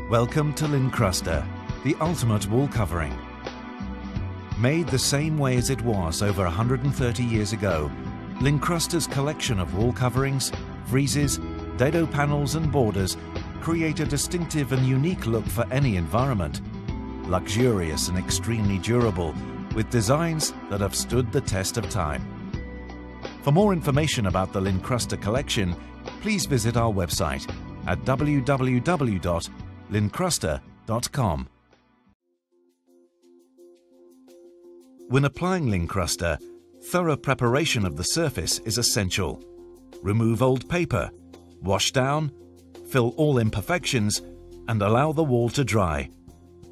Welcome to Lincrusta, the ultimate wall covering. Made the same way as it was over 130 years ago, Lincrusta's collection of wall coverings, friezes, dado panels and borders create a distinctive and unique look for any environment. Luxurious and extremely durable, with designs that have stood the test of time. For more information about the Lincrusta collection, please visit our website at www.lincrusta.com. When applying Lincrusta, thorough preparation of the surface is essential. Remove old paper, wash down, fill all imperfections, and allow the wall to dry.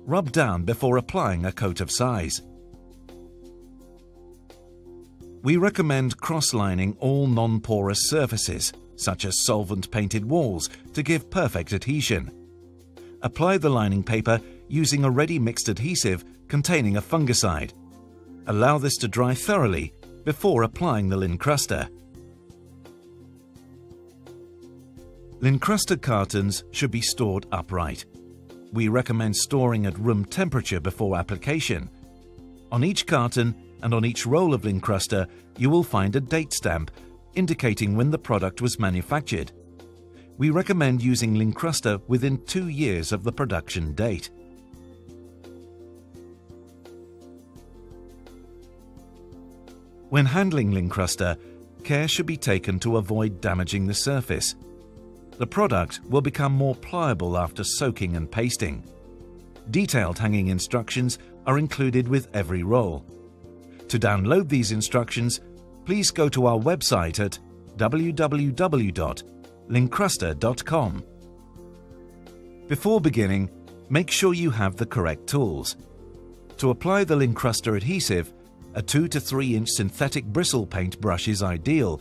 Rub down before applying a coat of size. We recommend cross-lining all non-porous surfaces, such as solvent-painted walls, to give perfect adhesion. Apply the lining paper using a ready-mixed adhesive containing a fungicide. Allow this to dry thoroughly before applying the Lincrusta. Lincrusta cartons should be stored upright. We recommend storing at room temperature before application. On each carton and on each roll of Lincrusta, you will find a date stamp indicating when the product was manufactured. We recommend using Lincrusta within 2 years of the production date. When handling Lincrusta, care should be taken to avoid damaging the surface. The product will become more pliable after soaking and pasting. Detailed hanging instructions are included with every roll. To download these instructions, please go to our website at www.lincrusta.com. Before beginning, make sure you have the correct tools. To apply the Lincrusta adhesive, a 2 to 3 inch synthetic bristle paint brush is ideal,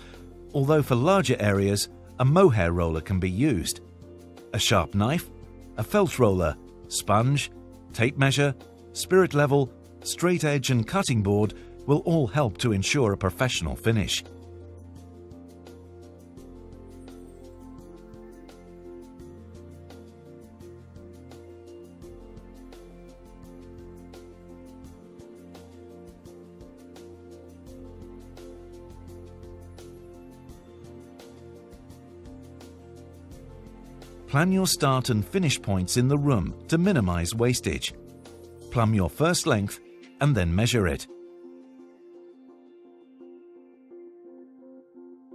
although for larger areas, a mohair roller can be used. A sharp knife, a felt roller, sponge, tape measure, spirit level, straight edge and cutting board will all help to ensure a professional finish. Plan your start and finish points in the room to minimize wastage. Plumb your first length and then measure it.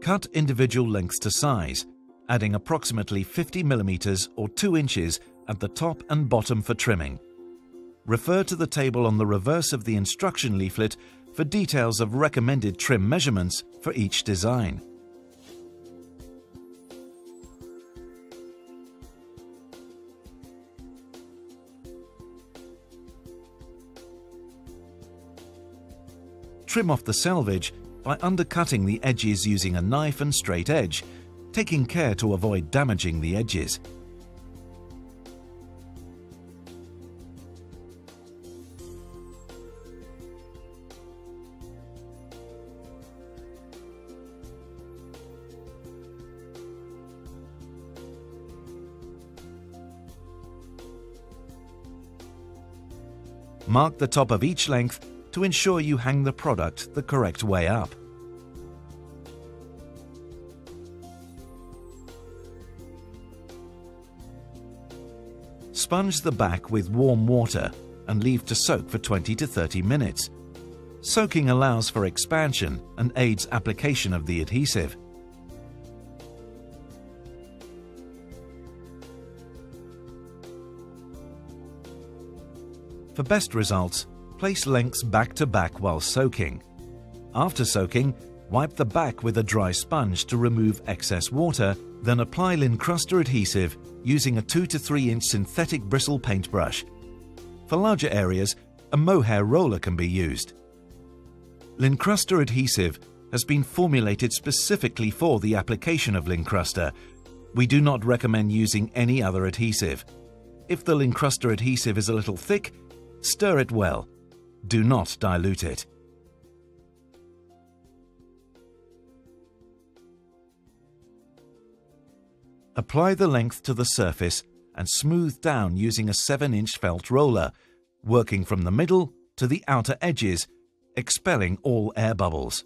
Cut individual lengths to size, adding approximately 50 mm or 2 inches at the top and bottom for trimming. Refer to the table on the reverse of the instruction leaflet for details of recommended trim measurements for each design. Trim off the selvage by undercutting the edges using a knife and straight edge, taking care to avoid damaging the edges. Mark the top of each length to ensure you hang the product the correct way up. Sponge the back with warm water and leave to soak for 20 to 30 minutes. Soaking allows for expansion and aids application of the adhesive. For best results, place lengths back to back while soaking. After soaking, wipe the back with a dry sponge to remove excess water, then apply Lincrusta adhesive using a 2 to 3 inch synthetic bristle paintbrush. For larger areas, a mohair roller can be used. Lincrusta adhesive has been formulated specifically for the application of Lincrusta. We do not recommend using any other adhesive. If the Lincrusta adhesive is a little thick, stir it well. Do not dilute it. Apply the length to the surface and smoothed down using a 7-inch felt roller, working from the middle to the outer edges, expelling all air bubbles.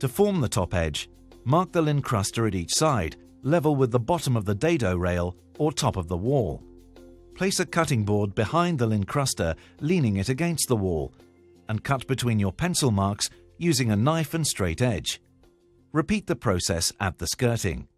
To form the top edge, mark the Lincrusta at each side, level with the bottom of the dado rail or top of the wall. Place a cutting board behind the Lincrusta, leaning it against the wall, and cut between your pencil marks using a knife and straight edge. Repeat the process at the skirting.